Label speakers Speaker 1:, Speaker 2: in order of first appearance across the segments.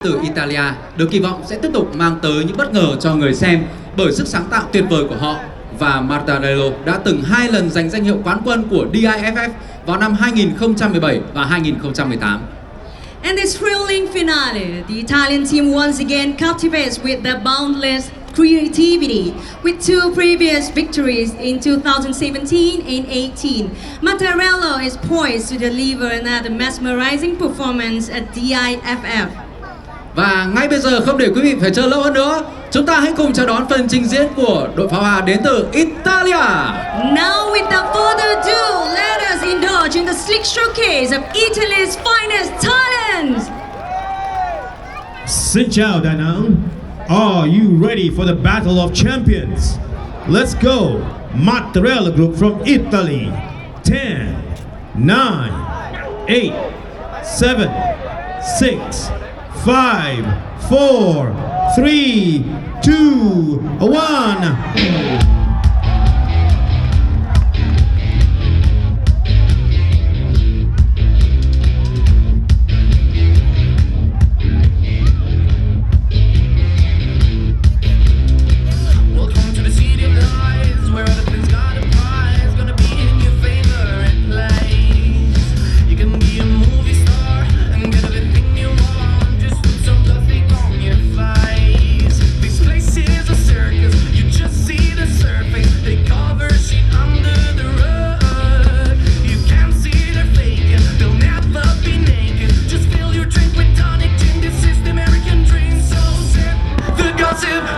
Speaker 1: từ Italia được kỳ vọng sẽ tiếp tục mang tới những bất ngờ cho người xem bởi sức sáng tạo tuyệt vời của họ, và Mattarello đã từng 2 lần giành danh hiệu quán quân của DIFF vào năm 2017 và 2018.
Speaker 2: And this thrilling finale, the Italian team once again captivates with their boundless creativity. With 2 previous victories in 2017 and 18, Mattarello is poised to deliver another mesmerizing performance at DIFF.
Speaker 1: Và ngay bây giờ, không để quý vị phải chờ lâu hơn nữa, chúng ta hãy cùng chào đón phần trình diễn của đội pháo hoa đến từ Italia.
Speaker 2: Now, without further ado, let us indulge in the slick showcase of Italy's finest talents.
Speaker 3: Xin chào Đà Nẵng. Are you ready for the battle of champions? Let's go. Mattarello group from Italy. 10, 9, 8, 7, 6, 5, 4, 3, 2, 1.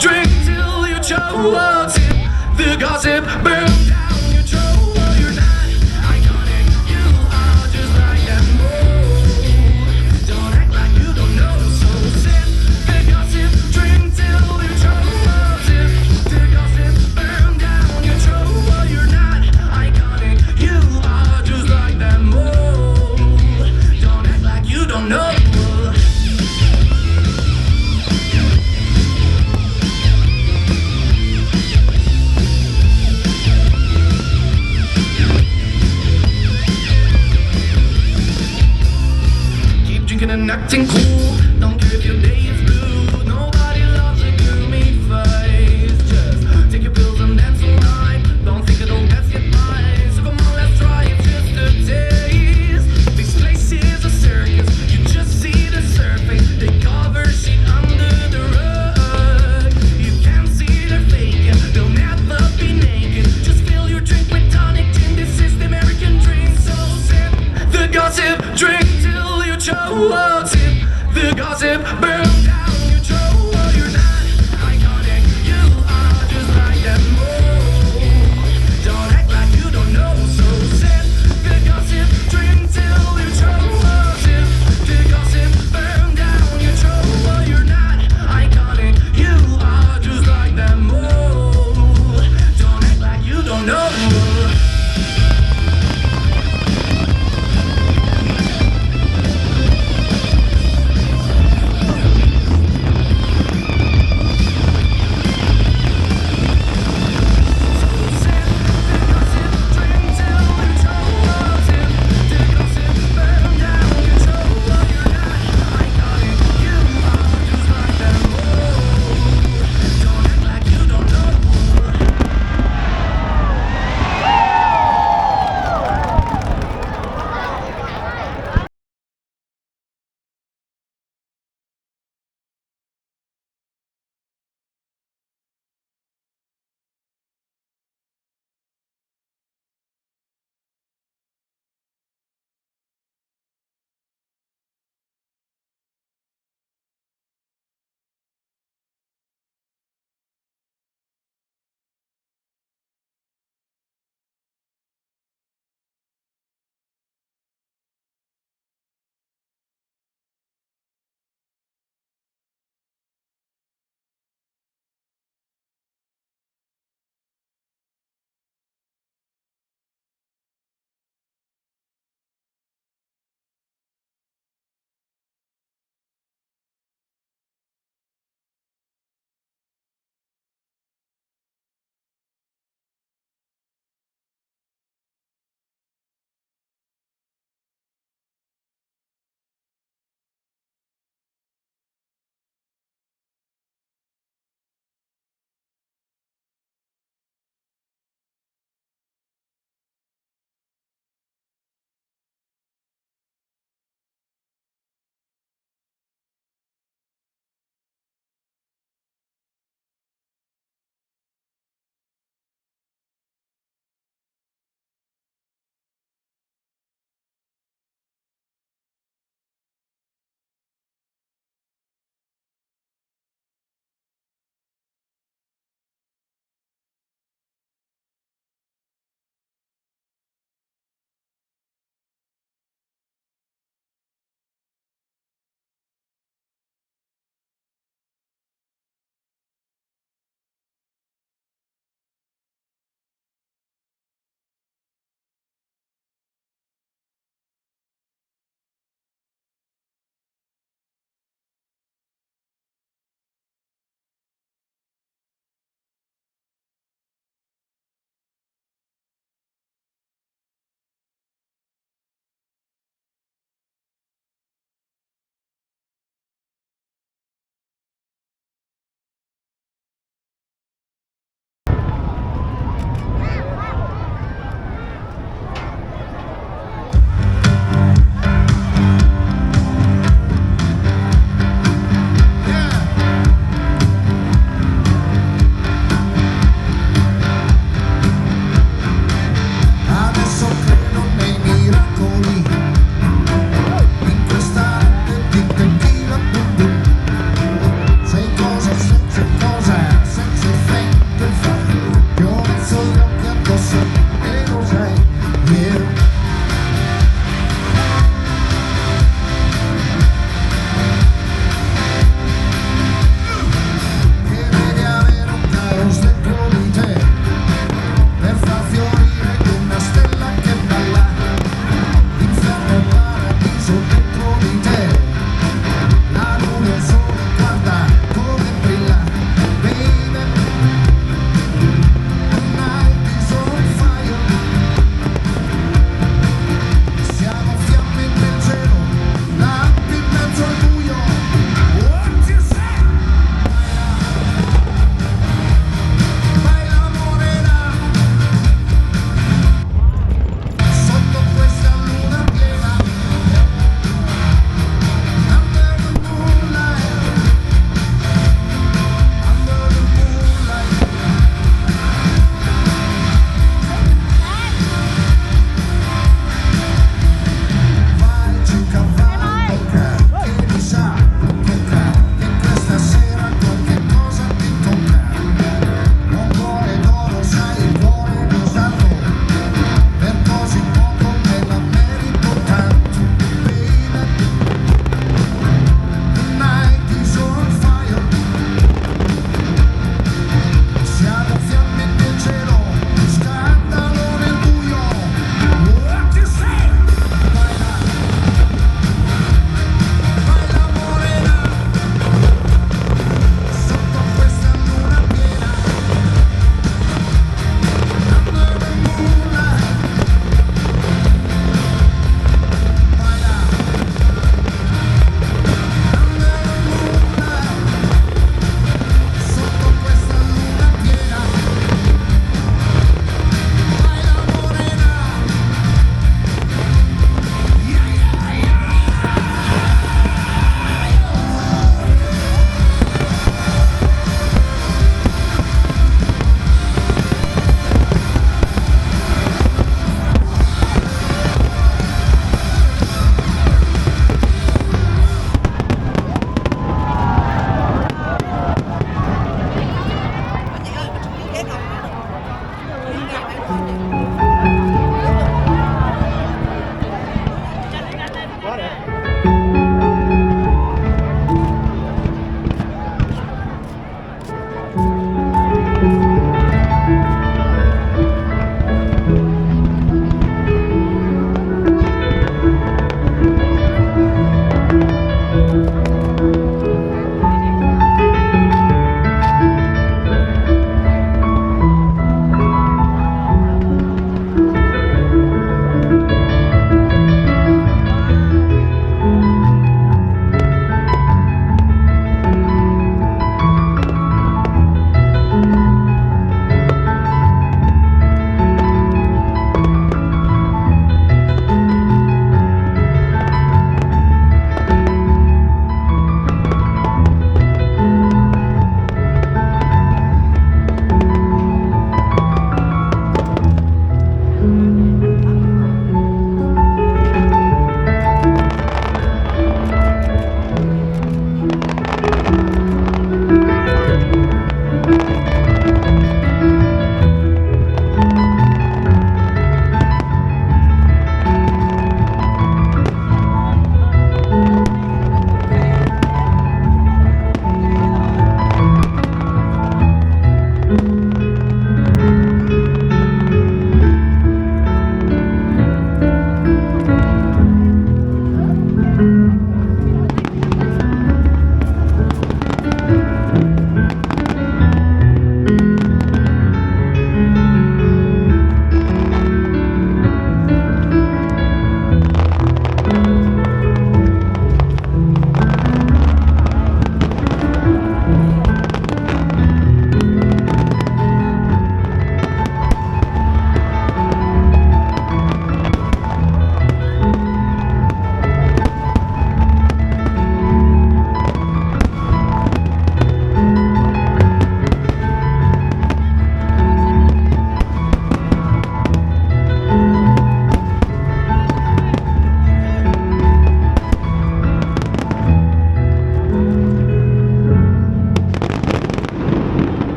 Speaker 4: Drink till you choke, tip the gossip, burn down your throat. You're not iconic, you are just like that mold. Don't act like you don't know, so sip the gossip, drink till you choke, tip the gossip, burn down your throat. You're not iconic, you are just like that mold. Don't act like you don't know. And acting cool, don't care if your day is blue. Nobody loves a gloomy face. Just take your pills and dance all night. Don't think it'll best get by. So come on, let's try it just a taste. This place is a circus, you just see the surface. They cover shit under the rug. You can't see they're faking, they'll never be naked. Just fill your drink with tonic gin. This is the American dream, so sip the gossip, drink till you choke.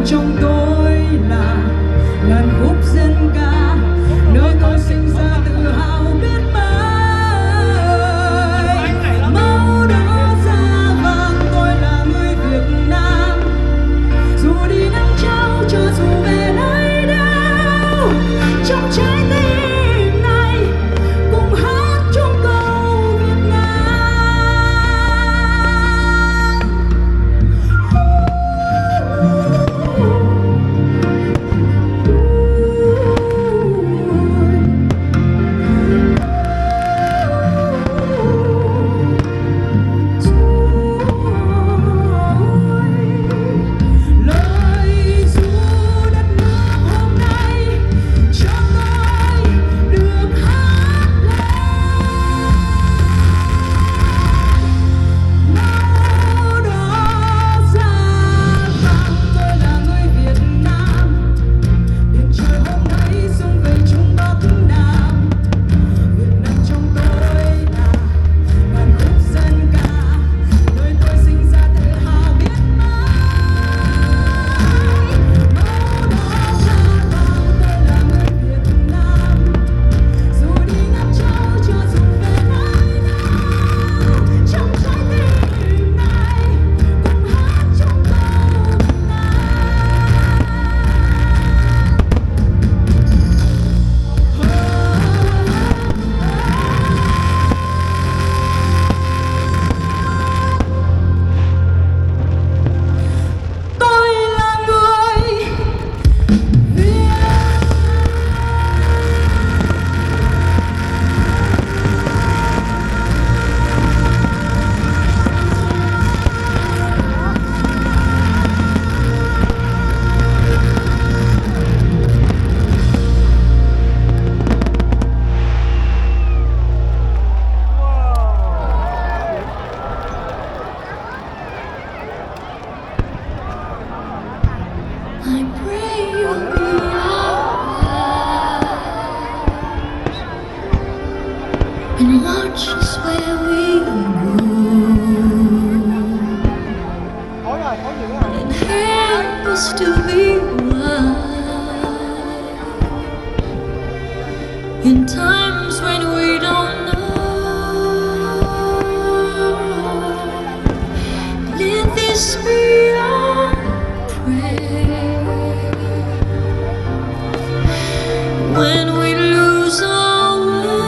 Speaker 5: nằm trong tôi là ngàn khúc dân ca, nơi tôi sinh ra tự hào biết mấy. Máu đỏ da vàng tôi là người Việt Nam, dù đi nắng trao cho dù về nơi đâu, trong trái tim này cùng hát chung câu Việt Nam. Lời ru đất nước hôm nay cho tôi được hát lên. Máu đỏ da vàng tôi là người Việt Nam, biển trời hôm nay sông về Trung Bắc Nam. Việt Nam trong tôi là ngàn khúc dân ca, nơi tôi sinh ra tự hào biết mấy. Máu đỏ da vàng tôi là người Việt Nam, dù đi ngắm trao cho dù về nơi đâu, trong trái tim này cùng hát chung câu Việt Nam. Tôi là người Việt. I pray you'll be ours and watch us where we go, and help us to be wise in times when we don't know. Let this be our prayer when we lose our way.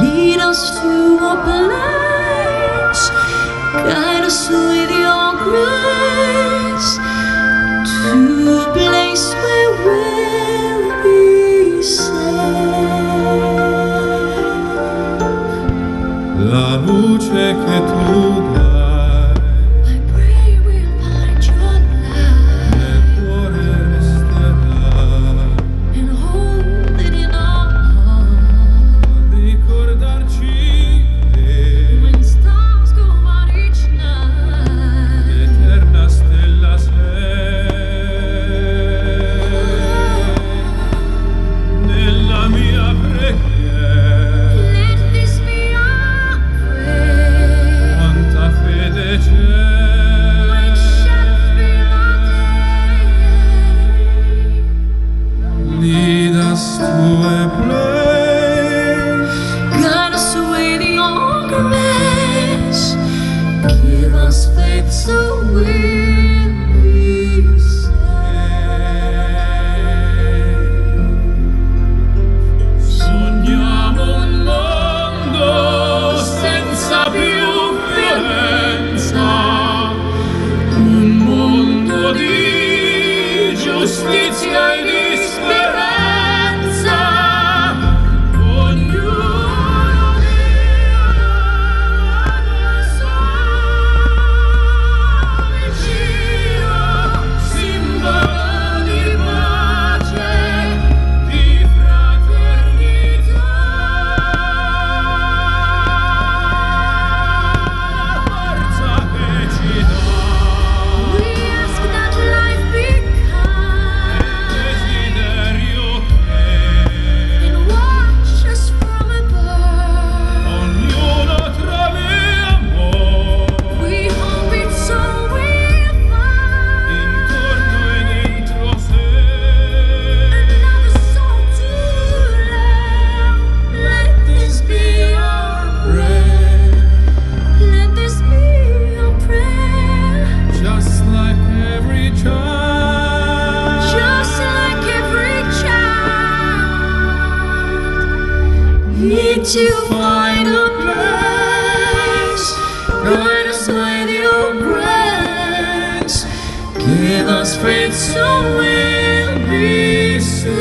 Speaker 5: Lead us to a place, guide us with your grace, to a place where we'll be safe.
Speaker 3: La luce che tu dai
Speaker 5: I pray we'll find your light
Speaker 3: nel cuore resterà,
Speaker 5: and hold it in our heart.
Speaker 3: ricordarci che
Speaker 5: When stars go out each night,
Speaker 3: l'eterna stella sei. Nella mia preghiera
Speaker 5: let this be our prayer.
Speaker 3: quanta
Speaker 5: find a place. Guide us with your grace. Give us faith so we'll be saved.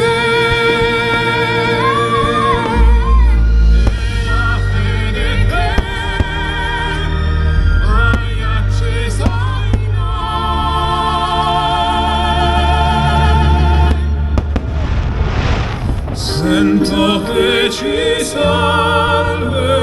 Speaker 3: Sento che ci salverà.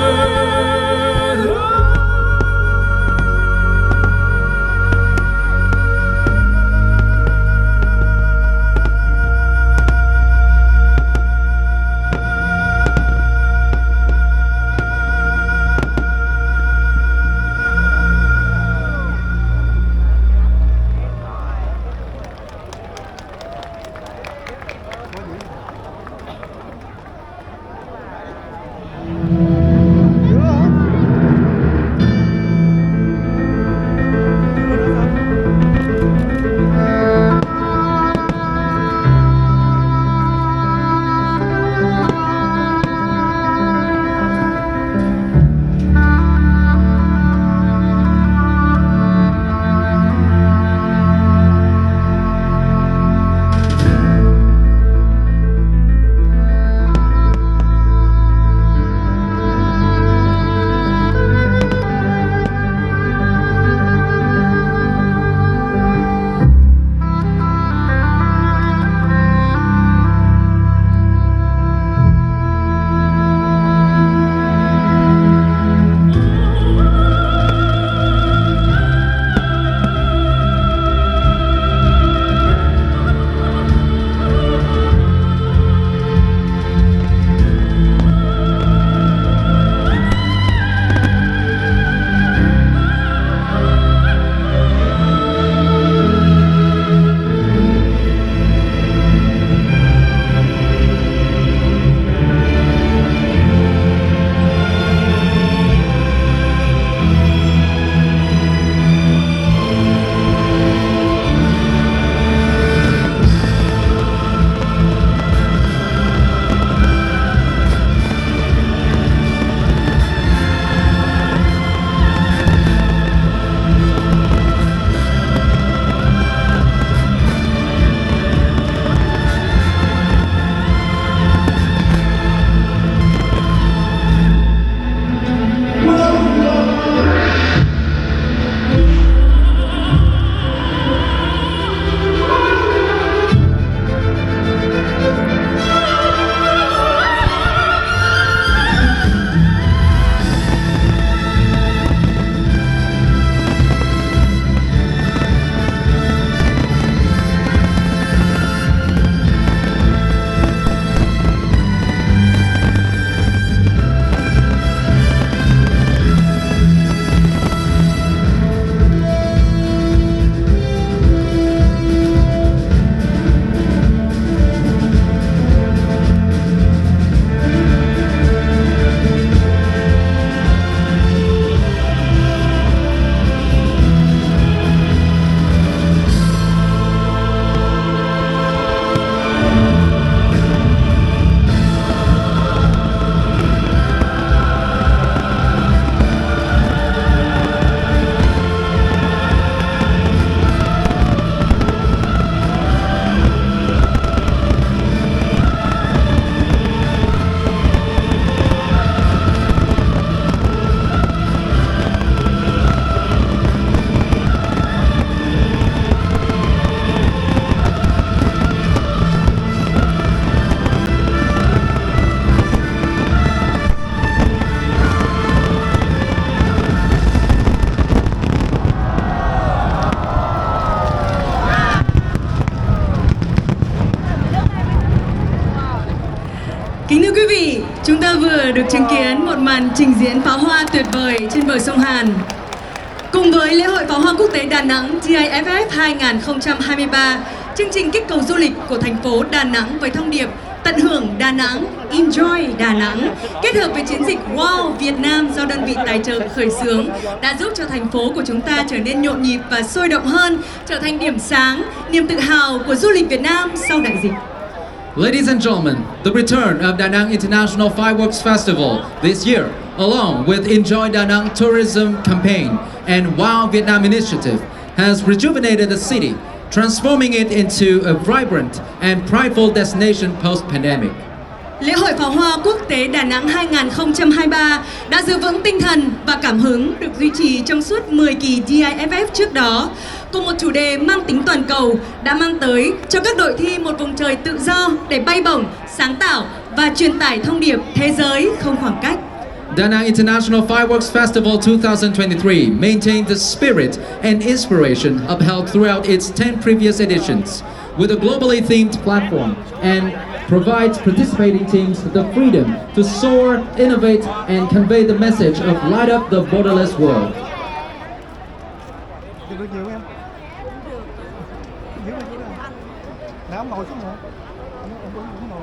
Speaker 2: Chúng ta vừa được chứng kiến một màn trình diễn pháo hoa tuyệt vời trên bờ sông Hàn. Cùng với lễ hội pháo hoa quốc tế Đà Nẵng DIFF 2023, chương trình kích cầu du lịch của thành phố Đà Nẵng với thông điệp tận hưởng Đà Nẵng, enjoy Đà Nẵng, kết hợp với chiến dịch Wow Việt Nam do đơn vị tài trợ khởi xướng đã giúp cho thành phố của chúng ta trở nên nhộn nhịp và sôi động hơn, trở thành điểm sáng, niềm tự hào của du lịch Việt Nam sau đại dịch.
Speaker 1: Ladies and gentlemen, the return of Da Nang International Fireworks Festival this year, along with Enjoy Da Nang Tourism Campaign and Wow Vietnam Initiative, has rejuvenated the city, transforming it into a vibrant and prideful destination post-pandemic.
Speaker 2: Lễ hội pháo hoa quốc tế Đà Nẵng 2023 đã giữ vững tinh thần và cảm hứng được duy trì trong suốt 10 kỳ DIFF trước đó, cùng một chủ đề mang tính toàn cầu đã mang tới cho các đội thi một vùng trời tự do để bay bổng, sáng tạo và truyền tải thông điệp thế giới không khoảng cách.
Speaker 1: Da Nang International Fireworks Festival 2023 maintained the spirit and inspiration upheld throughout its 10 previous editions, with a globally themed platform and provides participating teams the freedom to soar, innovate, and convey the message of light up the borderless world.
Speaker 6: Được nhiều em. Nhiều em. Nào ông ngồi xuống rồi. Ông ngồi.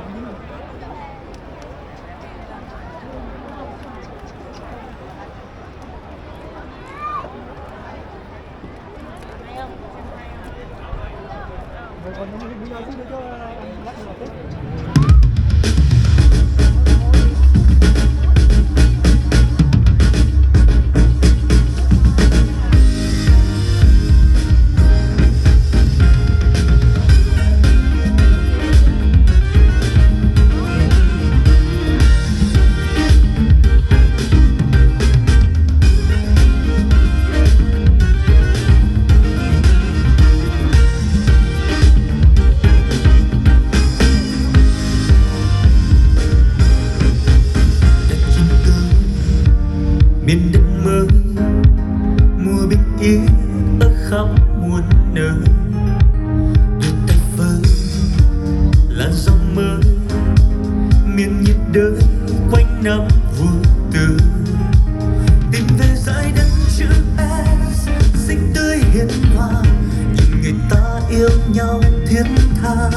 Speaker 6: Rồi còn bây giờ cứ cho lát nữa tiếp.
Speaker 7: miền đất mới mùa bình yên ở khắp muôn nơi, đôi tay vơi là dòng mơ miền nhiệt đới quanh năm vui tươi, tìm về dải đất chữ S xinh tươi hiền hòa, nhìn người ta yêu nhau thiết tha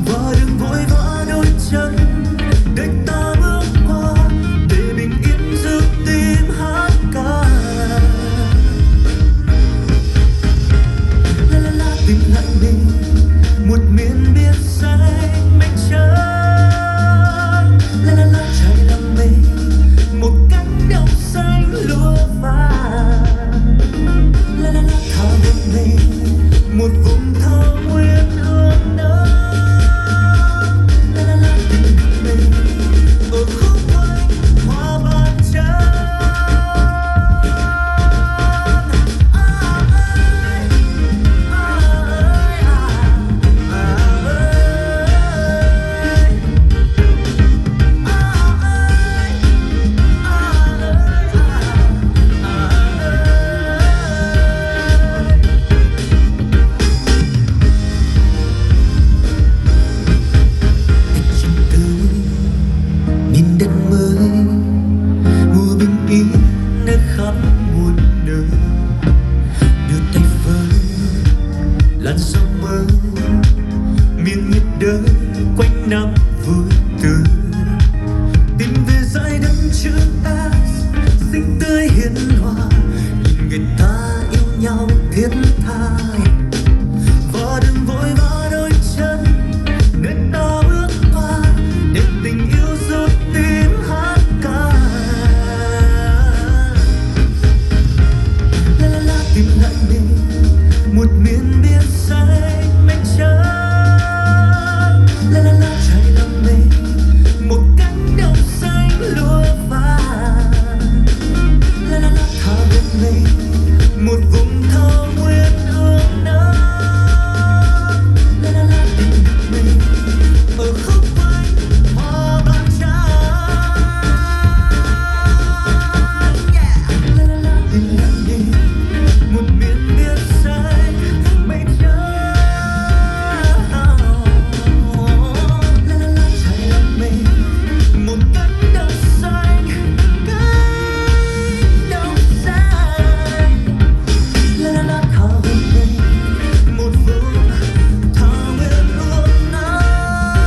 Speaker 7: và đừng vội vã đôi chân để ta bước qua để bình yên giữ tim hát ca. La la la tìm lại mình một miền biển xanh mây trắng. La la la trải lòng mình một cánh đồng xanh lúa vàng. La la la thả một mình một vùng thảo nguyên hương nở. La la la tìm mình ở khúc quanh hoa ban trắng. Nhìn đất mới mùa bình yên nơi khắp muôn nơi, đưa tay vơi làn sóng mới miền nhiệt đới quanh năm vui tươi, tìm về dải đất chữ S xinh tươi hiền hòa, nhìn người ta